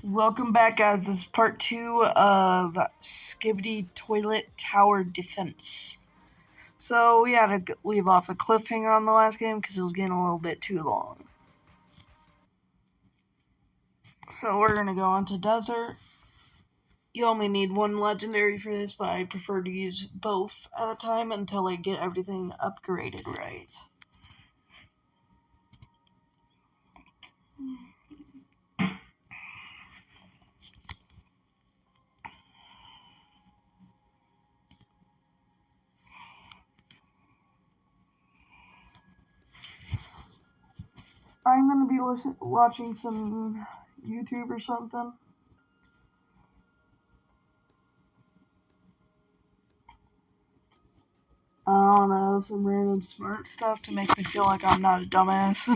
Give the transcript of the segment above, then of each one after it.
Welcome back, guys. This is part 2 of Skibidi Toilet Tower Defense. So, we had to leave off a cliffhanger on the last game because it was getting a little bit too long. So, we're going to go on to Desert. You only need one legendary for this, but I prefer to use both at a time until I get everything upgraded right. I'm going to be watching some YouTube or something. I don't know, some random smart stuff to make me feel like I'm not a dumbass.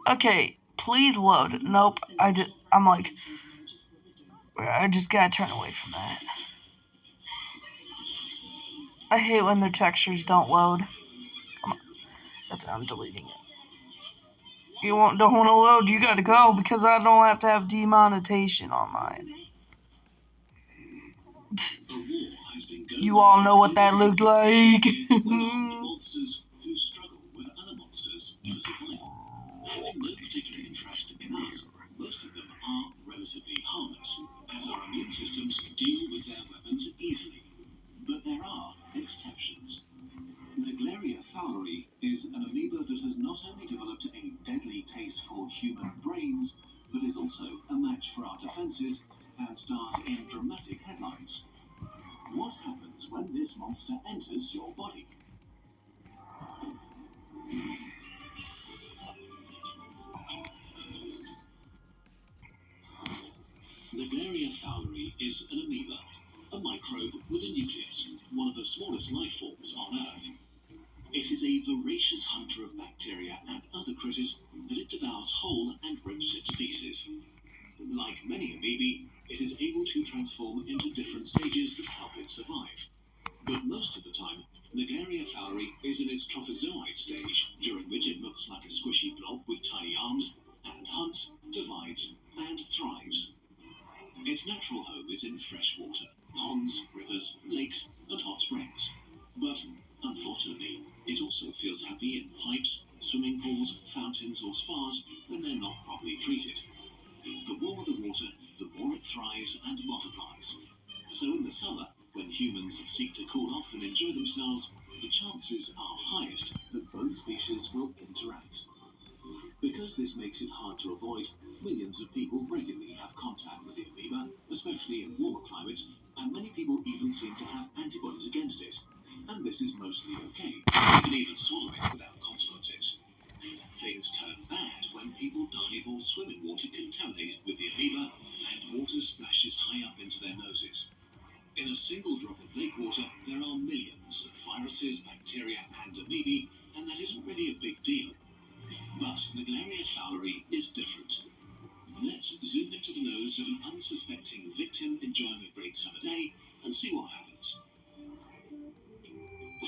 Okay, please load. Nope, I just gotta turn away from that. I hate when their textures don't load. Come on, I'm deleting it. Don't want to load, you gotta go, because I don't have to have demonetization on mine. You all know what that looked like. Having no particular interest in us, most of them are relatively harmless, as our immune systems deal with their weapons easily. But there are exceptions. Naegleria fowleri is an amoeba that has not only developed a deadly taste for human brains, but is also a match for our defenses and stars in dramatic headlines. What happens when this monster enters your body? Naegleria fowleri is an amoeba, a microbe with a nucleus, one of the smallest life forms on Earth. It is a voracious hunter of bacteria and other critters that it devours whole and rips it to pieces. Like many amoebae, it is able to transform into different stages that help it survive. But most of the time, Naegleria fowleri is in its trophozoite stage, during which it looks like a squishy blob with tiny arms, and hunts, divides, and thrives. Its natural home is in fresh water, ponds, rivers, lakes, and hot springs. But, unfortunately, it also feels happy in pipes, swimming pools, fountains, or spas when they're not properly treated. The warmer the water, the more it thrives and multiplies. So in the summer, when humans seek to cool off and enjoy themselves, the chances are highest that both species will interact. Because this makes it hard to avoid, millions of people regularly have contact with the amoeba, especially in warmer climates, and many people even seem to have antibodies against it. And this is mostly okay. You can even swallow it without consequences. Things turn bad when people dive or swim in water contaminated with the amoeba, and water splashes high up into their noses. In a single drop of lake water, there are millions of viruses, bacteria, and amoebae, and that isn't really a big deal. But Naegleria fowleri is different. Let's zoom into the nose of an unsuspecting victim enjoying a great summer day and see what happens.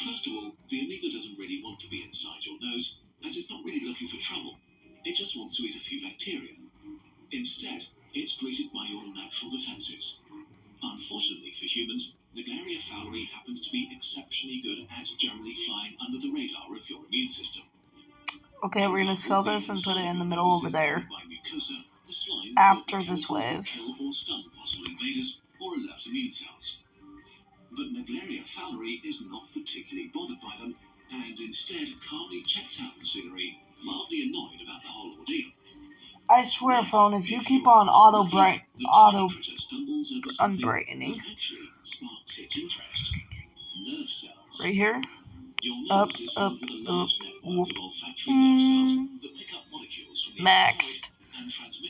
First of all, the amoeba doesn't really want to be inside your nose, as it's not really looking for trouble. It just wants to eat a few bacteria. Instead, it's greeted by your natural defenses. Unfortunately for humans, Naegleria fowleri happens to be exceptionally good at generally flying under the radar of your immune system. Okay, we're going to sell this and put it in the middle over there. After this wave. Or stun possible invaders or alert immune cells. But Naegleria fowleri is not particularly bothered by them, and instead calmly checks out the scenery, mildly annoyed about the whole ordeal. I swear, phone, if you keep on auto unbrightening. Right here. Up, whoop. Maxed.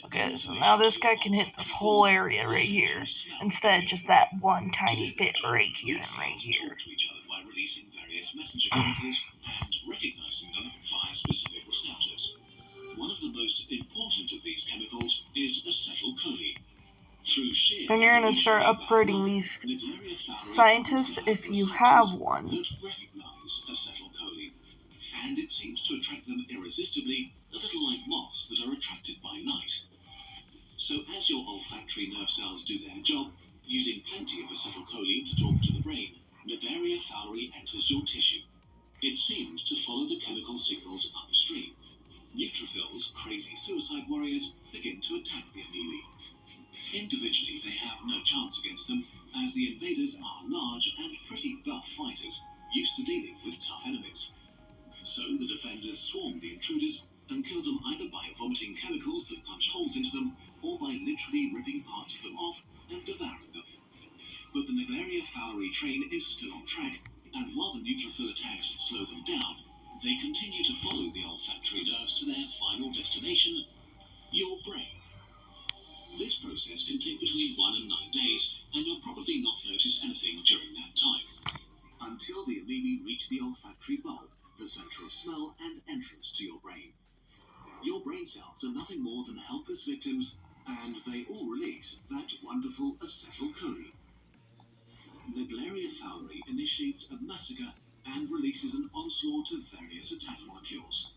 Okay, so now this guy can hit this whole area right here, instead of just that one tiny bit right here and right here. One of the most important of these chemicals is acetylcholine. And you're going to start upgrading these scientists if you have one. and it seems to attract them irresistibly, a little like moths that are attracted by light. So as your olfactory nerve cells do their job, using plenty of acetylcholine to talk to the brain, Naegleria fowleri enters your tissue. It seems to follow the chemical signals upstream. Neutrophils, crazy suicide warriors, begin to attack the amoebae. Individually, they have no chance against them, as the invaders are large and pretty buff fighters, used to dealing with tough enemies. So the defenders swarm the intruders and kill them either by vomiting chemicals that punch holes into them, or by literally ripping parts of them off and devouring them. But the Naegleria fowleri train is still on track, and while the neutrophil attacks slow them down, they continue to follow the olfactory nerves to their final destination, your brain. This process can take between 1 and 9 days, and you'll probably not notice anything during that time, until the amoebae reach the olfactory bulb, the centre of smell and entrance to your brain. Your brain cells are nothing more than helpless victims, and they all release that wonderful acetylcholine. Naegleria fowleri initiates a massacre and releases an onslaught of various attack molecules.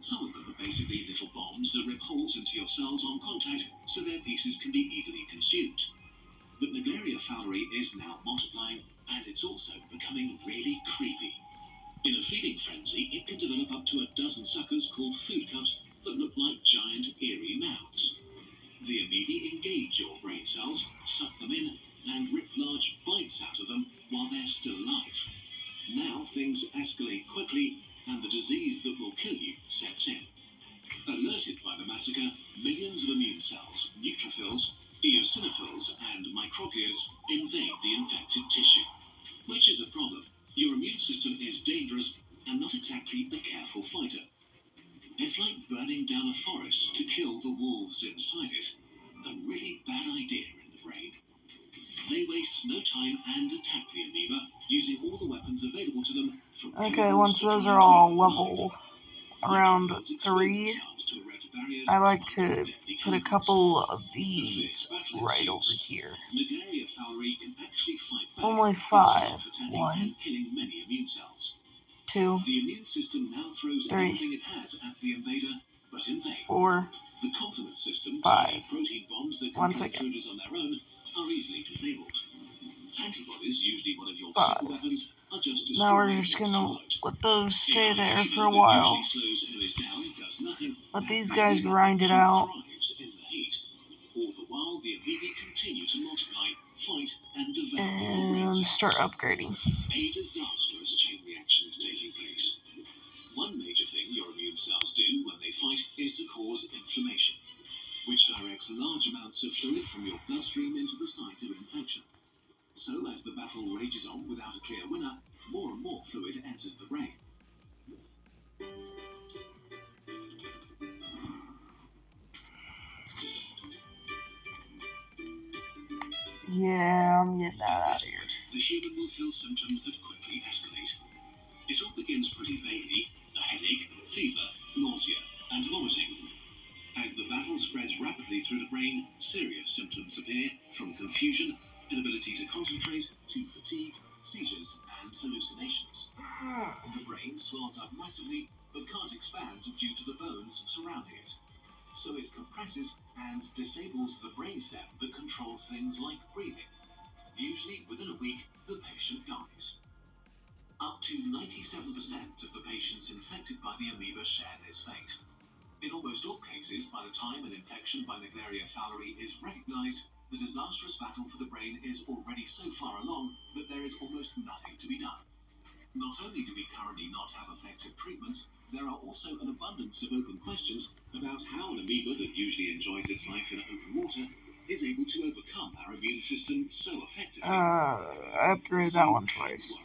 Some of them are basically little bombs that rip holes into your cells on contact so their pieces can be easily consumed. But Naegleria fowleri is now multiplying, and it's also becoming really creepy. In a feeding frenzy, it can develop up to a dozen suckers called food cups that look like giant, eerie mouths. The amoebae engage your brain cells, suck them in, and rip large bites out of them while they're still alive. Now things escalate quickly, and the disease that will kill you sets in. Alerted by the massacre, millions of immune cells, neutrophils, eosinophils, and microglias invade the infected tissue. Which is a problem. Your immune system is dangerous and not exactly a careful fighter. It's like burning down a forest to kill the wolves inside it. A really bad idea in the brain. They waste no time and attack the amoeba, using all the weapons available to them. Okay, once those are all level around 3, I like to put a couple of these right over here. Only 5. 1, 2, 3, 4, 5. 1 second. Antibodies, usually one of your 5. weapons, are just now we're just gonna let those stay there for a while. Let these guys grind it out. All the while, the amoebae continue to multiply, fight, and develop And start upgrading. A disastrous chain reaction is taking place. One major thing your immune cells do when they fight is to cause inflammation, which directs large amounts of fluid from your bloodstream into the site of infection. So, as the battle rages on without a clear winner, more and more fluid enters the brain. Yeah, I'm getting that out of here. The human will feel symptoms that quickly escalate. It all begins pretty vaguely: a headache, fever, nausea, and vomiting. As the battle spreads rapidly through the brain, serious symptoms appear, from confusion, inability to concentrate, to fatigue, seizures, and hallucinations. The brain swells up massively, but can't expand due to the bones surrounding it. So it compresses and disables the brainstem that controls things like breathing. Usually within a week, the patient dies. Up to 97% of the patients infected by the amoeba share this fate. In almost all cases, by the time an infection by Naegleria fowleri is recognized, the disastrous battle for the brain is already so far along that there is almost nothing to be done. Not only do we currently not have effective treatments, there are also an abundance of open questions about how an amoeba that usually enjoys its life in open water is able to overcome our immune system so effectively. I upgraded that one twice.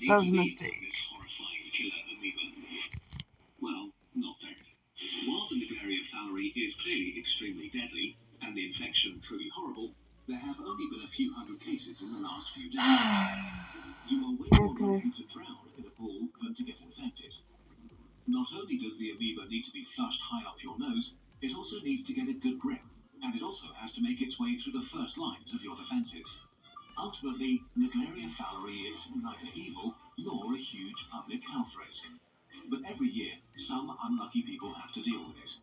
That was a mistake. This horrifying killer amoeba? Well, not very. While the Naegleria fowleri is clearly extremely deadly, and the infection truly horrible, there have only been a few hundred cases in the last few days. You are way more likely to drown in a pool than to get infected. Not only does the amoeba need to be flushed high up your nose, it also needs to get a good grip, and it also has to make its way through the first lines of your defenses. Ultimately, Naegleria fowleri is neither evil nor a huge public health risk. but every year, some unlucky people have to deal with it.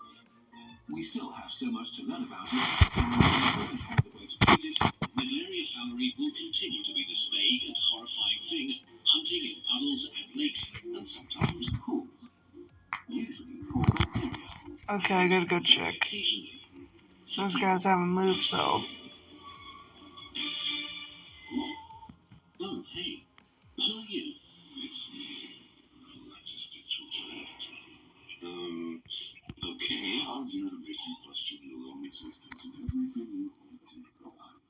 We still have so much to learn about it, and we don't have the way to treat it. Nadleria fowleri will continue to be this vague and horrifying thing, hunting in puddles and lakes, and sometimes pools. Usually for bacteria. Okay, I gotta go check. Occasionally. Those guys haven't moved, so. Oh, hey. Who are you? It's me. Existential dread. Okay. I'm here to make you question your own existence and everything you hold dear to life.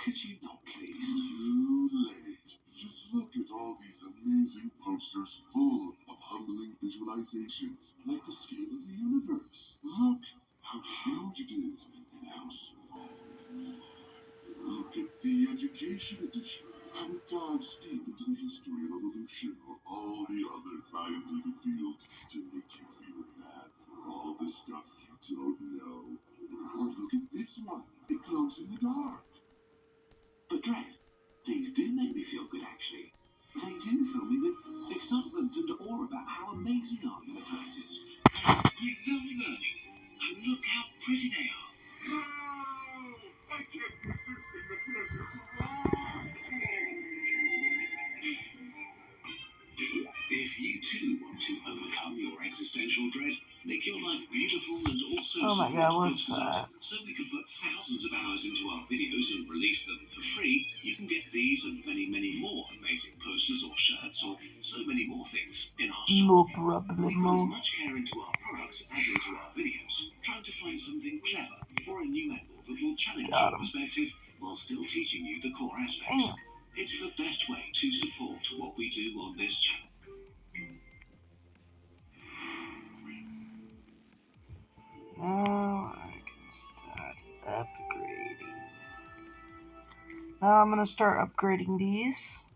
Could you not, please? Too late. Just look at all these amazing posters full of humbling visualizations, like the scale of the universe. Look how huge it is and how small we are. Look at the education edition. How it dives deep into the history of evolution or all the other scientific fields to make you feel bad for all the stuff you don't know. Or look at this one. It glows in the dark. But Dredd, these do make me feel good, actually. They do fill me with excitement and awe about how amazing our universe is. I love learning, and look how pretty they are. No! I can't resist the pleasures of life. If you too want to overcome your existential dread, make your life beautiful and also Oh my god, what's support that? so we can put thousands of hours into our videos and release them for free, you can get these and many, many more amazing posters or shirts or so many more things in our shop. No We put as problemo. much care into our products as into our videos, trying to find something clever or a new angle that will challenge your perspective while still teaching you the core aspects. Damn. It's the best way to support what we do on this channel. Now I can start upgrading. Now I'm gonna start upgrading these.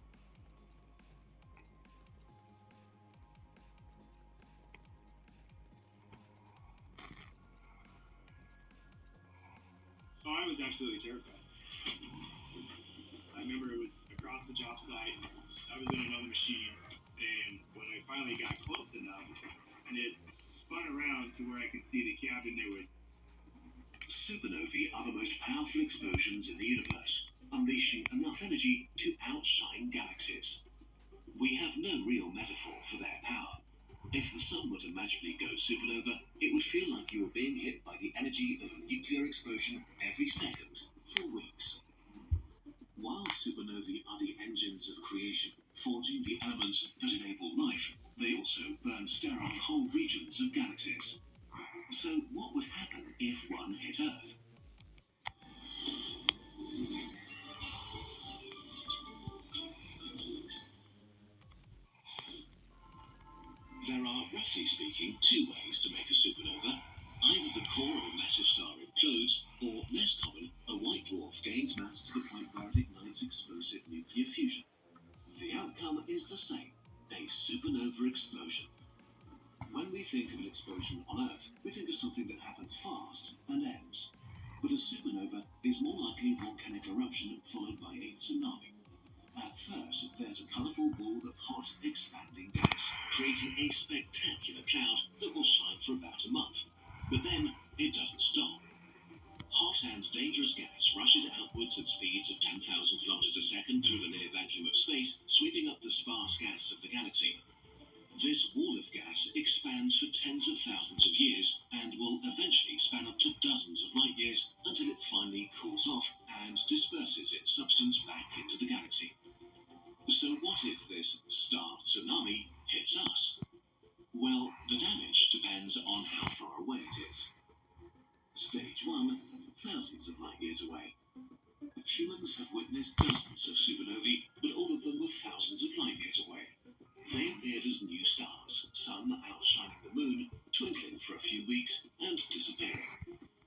Oh, I was absolutely terrified. I remember it was across the job site. I was in another machine, and when I finally got close enough, and it spun around to where I could see the cabin, there was Supernovae are the most powerful explosions in the universe, unleashing enough energy to outshine galaxies. We have no real metaphor for their power. If the sun were to magically go supernova, it would feel like you were being hit by the energy of a nuclear explosion every second for weeks. While supernovae are the engines of creation, forging the elements that enable life, they also burn sterile whole regions of galaxies. So what would happen if one hit Earth? There are, roughly speaking, two ways to make a supernova. Either the core of a massive star implodes, or, less common, a white dwarf gains mass to the point where it ignites explosive nuclear fusion. The outcome is the same, a supernova explosion. When we think of an explosion on Earth, we think of something that happens fast and ends. But a supernova is more likely a volcanic eruption followed by a tsunami. At first, there's a colourful ball of hot, expanding gas, creating a spectacular cloud that will shine for about a month. But then, it doesn't stop. Hot and dangerous gas rushes outwards at speeds of 10,000 kilometers a second through the near vacuum of space, sweeping up the sparse gas of the galaxy. This wall of gas expands for tens of thousands of years and will eventually span up to dozens of light years until it finally cools off and disperses its substance back into the galaxy. So what if this star tsunami hits us? Well, the damage depends on how far away it is. Stage 1, thousands of light years away. Humans have witnessed dozens of supernovae, but all of them were thousands of light years away. They appeared as new stars, some outshining the moon, twinkling for a few weeks, and disappearing.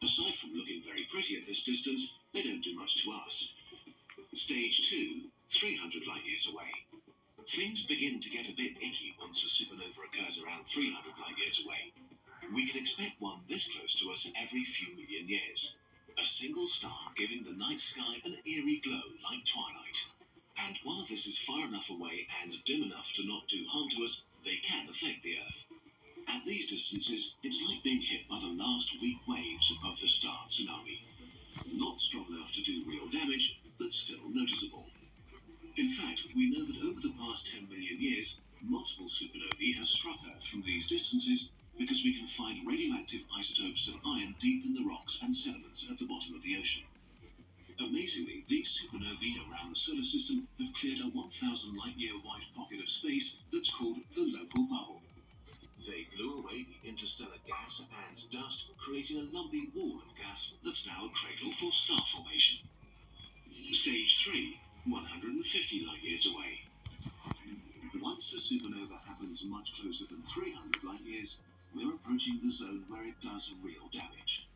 Aside from looking very pretty at this distance, they don't do much to us. Stage 2, 300 light years away. Things begin to get a bit icky once a supernova occurs around 300 light years away. We can expect one this close to us every few million years. A single star giving the night sky an eerie glow like twilight. And while this is far enough away and dim enough to not do harm to us, they can affect the Earth. At these distances, it's like being hit by the last weak waves of the star tsunami. Not strong enough to do real damage, but still noticeable. In fact, we know that over the past 10 million years, multiple supernovae have struck Earth from these distances because we can find radioactive isotopes of iron deep in the rocks and sediments at the bottom of the ocean. Amazingly, these supernovae around the solar system have cleared a 1,000 light-year wide pocket of space that's called the local bubble. They blew away the interstellar gas and dust, creating a lumpy wall of gas that's now a cradle for star formation. Stage 3, 150 light-years away. Once a supernova happens much closer than 300 light-years, we're approaching the zone where it does real damage.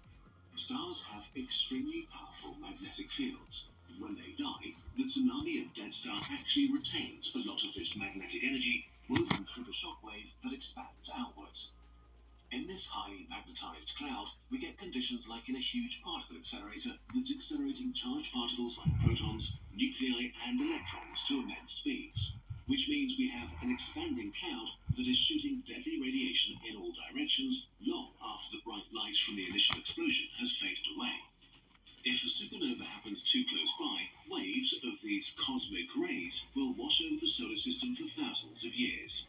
Stars have extremely powerful magnetic fields. When they die, the tsunami of dead star actually retains a lot of this magnetic energy woven through the shockwave that expands outwards. In this highly magnetized cloud, we get conditions like in a huge particle accelerator that's accelerating charged particles like protons, nuclei, and electrons to immense speeds, which means we have an expanding cloud that is shooting deadly radiation in all directions long after the bright light from the initial explosion has faded away. If a supernova happens too close by, waves of these cosmic rays will wash over the solar system for thousands of years.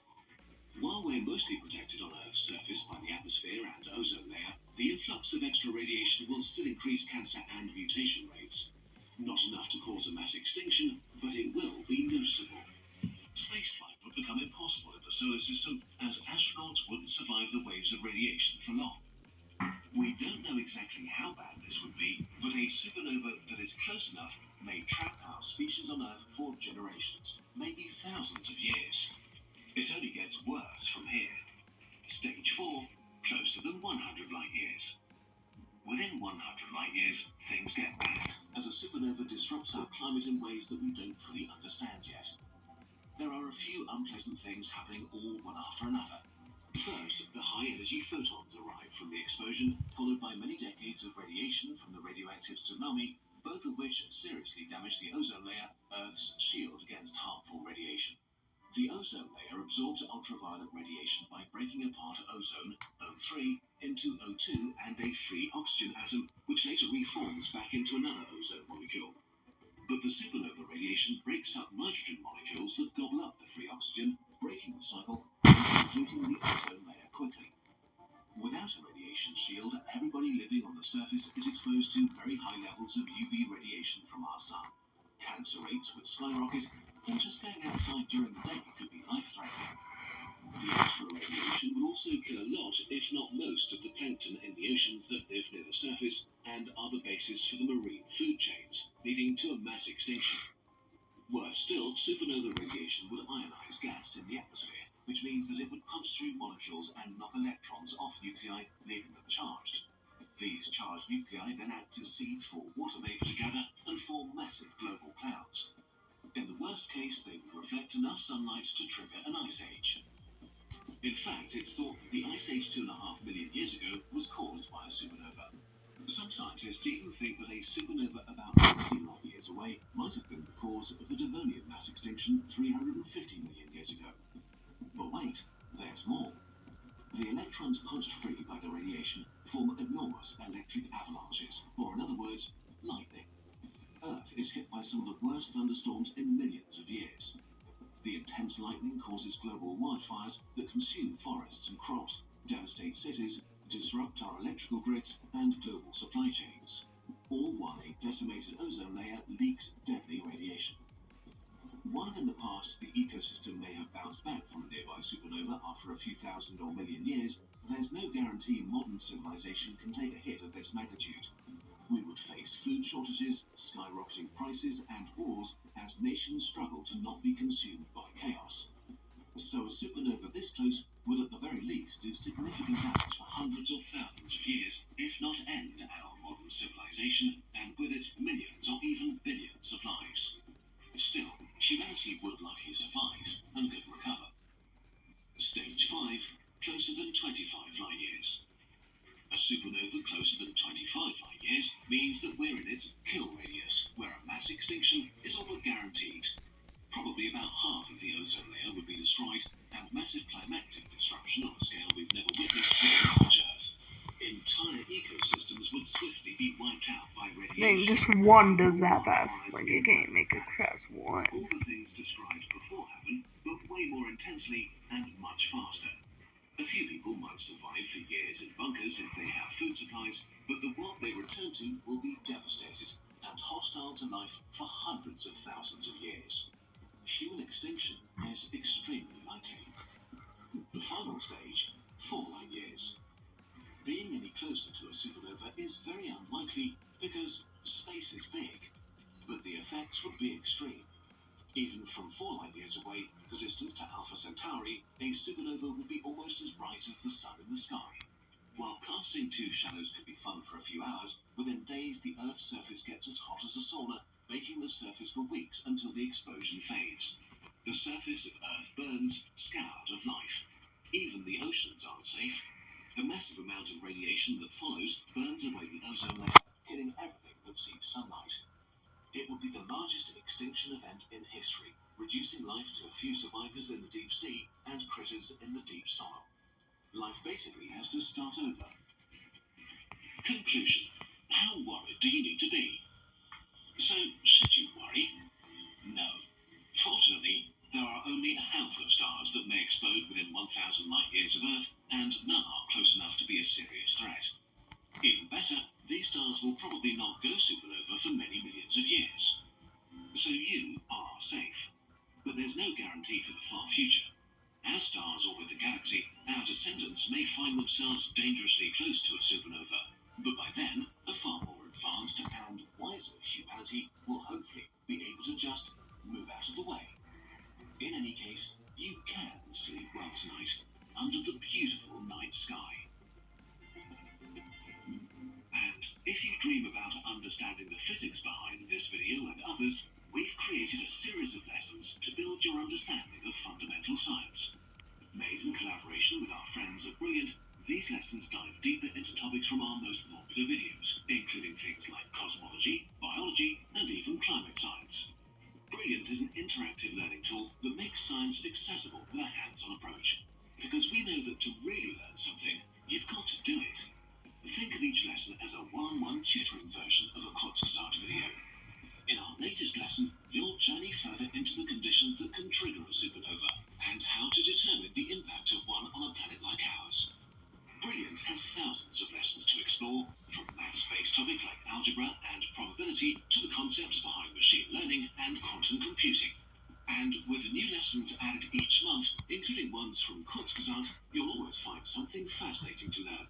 While we're mostly protected on Earth's surface by the atmosphere and ozone layer, the influx of extra radiation will still increase cancer and mutation rates. Not enough to cause a mass extinction, but it will be noticeable. Spaceflight would become impossible in the solar system, as astronauts wouldn't survive the waves of radiation for long. We don't know exactly how bad this would be, but a supernova that is close enough may trap our species on Earth for generations, maybe thousands of years. It only gets worse from here. Stage 4, closer than 100 light-years. Within 100 light-years, things get bad, as a supernova disrupts our climate in ways that we don't fully understand yet. There are a few unpleasant things happening all one after another. First, the high-energy photons arrive from the explosion, followed by many decades of radiation from the radioactive tsunami, both of which seriously damage the ozone layer, Earth's shield against harmful radiation. The ozone layer absorbs ultraviolet radiation by breaking apart ozone, O3, into O2 and a free oxygen atom, which later reforms back into another ozone molecule. But the supernova radiation breaks up nitrogen molecules that gobble up the free oxygen, breaking the cycle and completing the ozone layer quickly. Without a radiation shield, everybody living on the surface is exposed to very high levels of UV radiation from our sun. Cancer rates would skyrocket, and just going outside during the day could be life-threatening. The extra radiation would also kill a lot, if not most, of the plankton in the oceans that live near the surface and are the basis for the marine food chains, leading to a mass extinction. Worse still, supernova radiation would ionize gas in the atmosphere, which means that it would punch through molecules and knock electrons off nuclei, leaving them charged. These charged nuclei then act as seeds for water vapor to gather and form massive global clouds. In the worst case, they would reflect enough sunlight to trigger an ice age. In fact, it's thought that the ice age 2.5 million years ago was caused by a supernova. Some scientists even think that a supernova about 60 light years away might have been the cause of the Devonian mass extinction 350 million years ago. But wait, there's more. The electrons punched free by the radiation form enormous electric avalanches, or in other words, lightning. Earth is hit by some of the worst thunderstorms in millions of years. The intense lightning causes global wildfires that consume forests and crops, devastate cities, disrupt our electrical grids and global supply chains, all while a decimated ozone layer leaks deadly radiation. While in the past the ecosystem may have bounced back from a nearby supernova after a few thousand or million years, there's no guarantee modern civilization can take a hit of this magnitude. We would face food shortages, skyrocketing prices, and wars as nations struggle to not be consumed by chaos. So a supernova this close would at the very least do significant damage for hundreds or thousands of years, if not end our modern civilization, and with it millions or even billions of lives. Still, humanity would likely survive and could recover. Stage 5, closer than 25 light years. A supernova closer than 25 light years means that we're in its kill radius, where a mass extinction is all but guaranteed. Probably about half of the ozone layer would be destroyed, and massive climactic disruption on a scale we've never witnessed on Earth. Entire ecosystems would swiftly be wiped out by radiation. Just one does that fast. Like, you can't make it fast one. All the things described before happen, but way more intensely and much faster. A few people might survive for years in bunkers if they have food supplies, but the world they return to will be devastated and hostile to life for hundreds of thousands of years. Human extinction is extremely likely. The final stage, 4 light years. Being any closer to a supernova is very unlikely because space is big, but the effects would be extreme. Even from 4 light years away, the distance to Alpha Centauri, a supernova would be almost as bright as the sun in the sky. While casting 2 shadows could be fun for a few hours, within days the Earth's surface gets as hot as a sauna, baking the surface for weeks until the explosion fades. The surface of Earth burns, scoured of life. Even the oceans aren't safe. The massive amount of radiation that follows burns away the ozone layer, killing everything that sees sunlight. It would be the largest extinction event in history, reducing life to a few survivors in the deep sea and critters in the deep soil. Life basically has to start over. Conclusion. How worried do you need to be? So, should you worry? No. Fortunately, there are only a handful of stars that may explode within 1,000 light years of Earth, and none are close enough to be a serious threat. Even better, these stars will probably not go supernova for many millions of years. So you are safe. But there's no guarantee for the far future. As stars orbit the galaxy, our descendants may find themselves dangerously close to a supernova. But by then, a far more advanced and wiser humanity will hopefully be able to just move out of the way. In any case, you can sleep well tonight, under the beautiful night sky. And if you dream about understanding the physics behind this video and others, we've created a series of lessons to build your understanding of fundamental science. Made in collaboration with our friends at Brilliant, these lessons dive deeper into topics from our most popular videos, including things like cosmology, biology, and even climate science. Brilliant is an interactive learning tool that makes science accessible with a hands-on approach. Because we know that to really learn something, you've got to do it. Think of each lesson as a one-on-one tutoring version of a Kurzgesagt video. In our latest lesson, you'll journey further into the conditions that can trigger a supernova, and how to determine the impact of one on a planet like ours. Brilliant has thousands of lessons to explore, from maths-based topics like algebra and probability to the concepts behind machine learning and quantum computing. And with new lessons added each month, including ones from Kurzgesagt, you'll always find something fascinating to learn.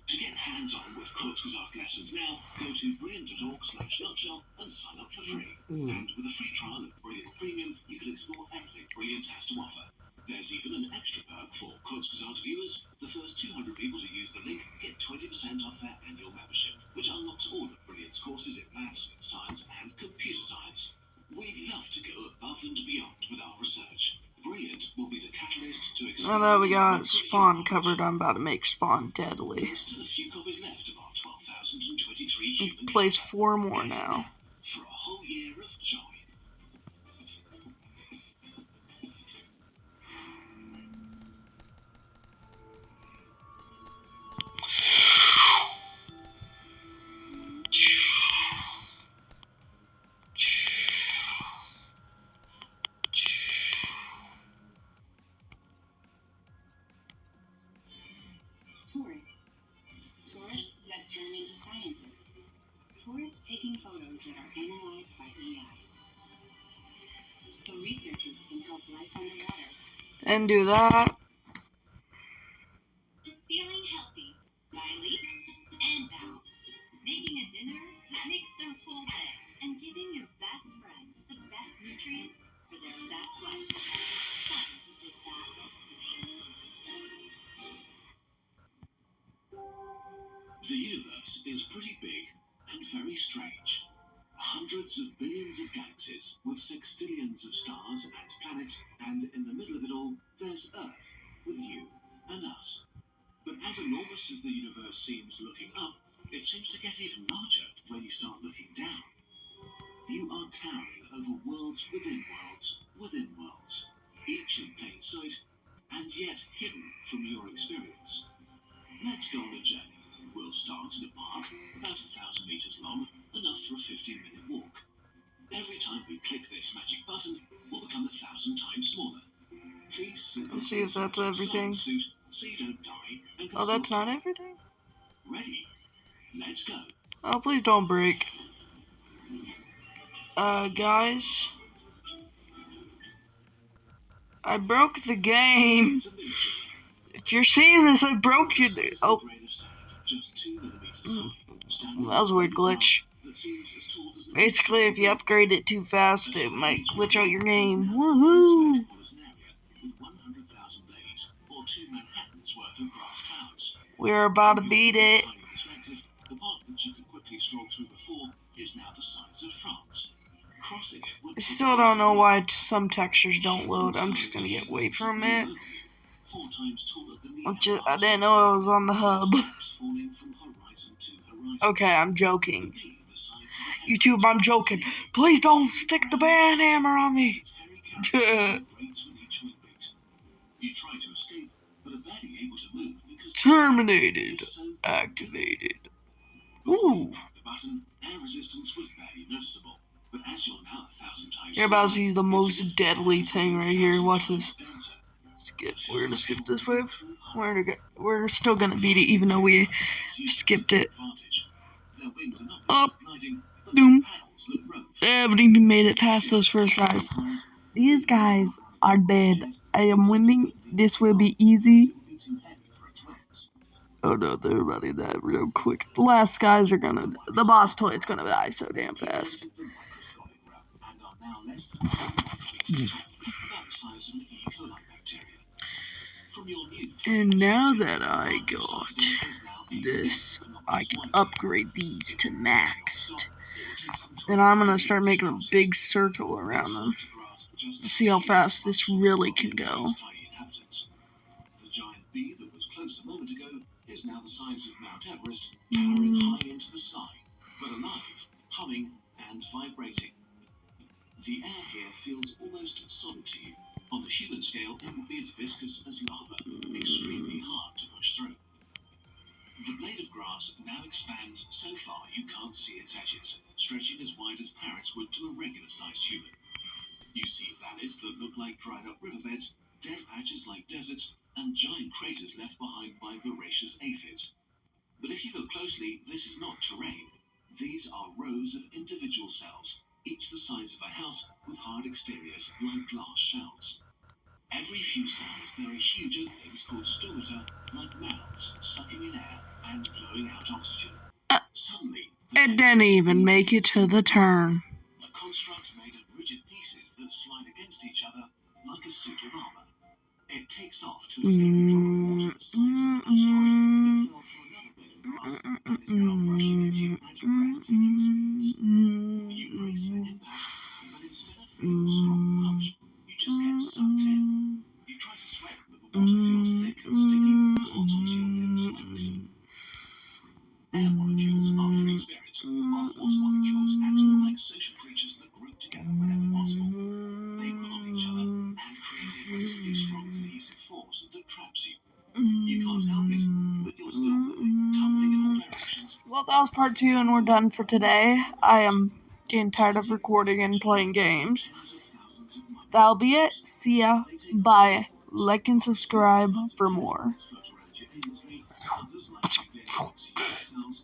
To get hands-on with Kurzgesagt lessons now, go to brilliant.org/nutshell and sign up for free. And with a free trial of Brilliant Premium, you can explore everything Brilliant has to offer. There's even an extra perk for Kurzgesagt viewers. The first 200 people to use the link get 20% off their annual membership, which unlocks all of Brilliant's courses in maths, science, and computer science. We'd love to go above and beyond with our research. Brilliant will be the catalyst to Now that we got Spawn covered, I'm about to make Spawn deadly. There's still a few copies left of our 12,023 human Plays 4 more now. for a whole year of joy. Tourists that turn into scientists. Tourists taking photos that are analyzed by AI. So researchers can help life underwater. And do that. Feeling healthy by leaps and bounds. Making a dinner that makes their whole day. And giving your best friend the best nutrients for their best life. Science did that. The universe is pretty big and very strange. Hundreds of billions of galaxies with sextillions of stars and planets, and in the middle of it all, there's Earth, with you and us. But as enormous as the universe seems looking up, it seems to get even larger when you start looking down. You are towering over worlds, within worlds, each in plain sight, and yet hidden from your experience. Let's go on a journey. We'll start in a park about 1,000 meters long, enough for a 15-minute walk. Every time we click this magic button, we'll become 1,000 times smaller. Please Let's see if that's everything. suit so you don't die and can Oh, that's still not everything? ready. Let's go. Oh, please don't break. Guys. I broke the game. The miniature. If you're seeing this, I broke your... Oh, Grain of sand, just 2 millimeters high, standing that was a weird glitch. that seems as tall as an Basically, if you upgrade it too fast, it might glitch out your game. Woohoo! Woohoo! With 100,000 blades, or 2 Manhattans worth of grass towers. We're about to beat it. The part that you could quickly stroll through before is now the size of France. Crossing it would I still don't know why some textures don't load. I'm just gonna get away from it. 4 times taller than the I didn't know I was on the hub. falling from horizon to horizon. Okay, I'm joking. Again, the size of YouTube, I'm joking. Please don't stick the band hammer on me. You try to escape, but are barely able to move because Terminated. it's so Activated. Before you Ooh. pressed the button, air resistance was barely noticeable. But as you're now 1,000 times You're about to smaller, see the most it's deadly thing right here. Watch this. denser. Skip. We're gonna skip this wave. We're still gonna beat it, even though we skipped it. Advantage. Their wings are not Up. gliding, but Doom. they're paddles that rotate. I haven't even made it past those first guys. These guys are dead. I am winning. This will be easy. It would be too heavy for its wings. Oh no, they're running that real quick. The last guys are gonna... The boss toy's gonna die so damn fast. The microscopic grab and are now less than 5 meters tall, about the size of an E. coli bacteria. From your new And now that I got this, I can upgrade these to maxed. Then I'm gonna start making a big circle around them to see how fast this really can go. The giant bee that was close a moment ago is now the size of Mount Everest, towering high into the sky, but alive, humming, and vibrating. The air here feels almost solid to you. On the human scale, it would be as viscous as lava, extremely hard to push through. The blade of grass now expands so far you can't see its edges, stretching as wide as Paris would to a regular-sized human. You see valleys that look like dried-up riverbeds, dead patches like deserts, and giant craters left behind by voracious aphids. But if you look closely, this is not terrain. These are rows of individual cells, each the size of a house with hard exteriors like glass shells. Every few cells there are huge openings called stomata, like mouths, sucking in air and blowing out oxygen. Suddenly, It didn't even make it to the turn. a construct made of rigid pieces that slide against each other like a suit of armor. It takes off to escape a drop of water the size of an asteroid that fell through another blade of grass and is now rushing at you at a breathtaking speed. You brace for impact, but instead of feeling a strong punch, you just get sucked in. You try to swim, but the water feels thick and sticky and holds onto your limbs like glue. Air molecules are free spirits, while water molecules act more like social creatures that group together whenever possible. They pull on each other and create a really strong cohesive force that traps you. You can't help it, but you're still moving, tumbling in all directions. Well, that was part 2, and we're done for today. I am getting tired of recording and playing games. Tens of thousands of microbes That'll be it. See ya. Bye. Like and subscribe for more. float around you aimlessly,